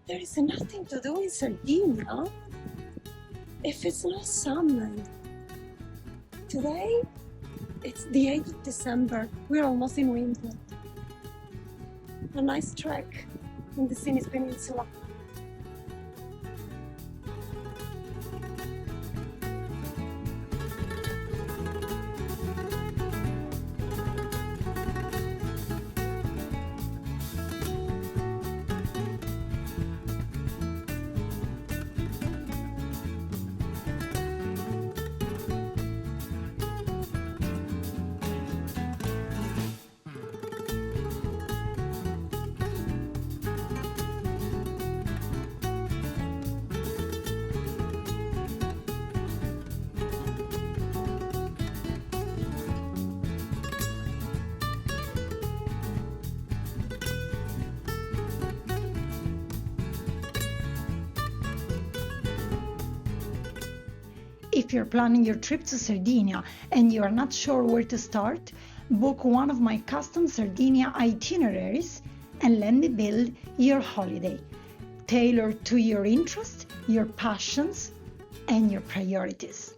There is nothing to do in Sardinia if it's not summer. Today, it's the 8th of December. We're almost in winter. A nice trek in the Sinis Peninsula. If you're planning your trip to Sardinia and you are not sure where to start, book one of my custom Sardinia itineraries and let me build your holiday, tailored to your interests, your passions, and your priorities.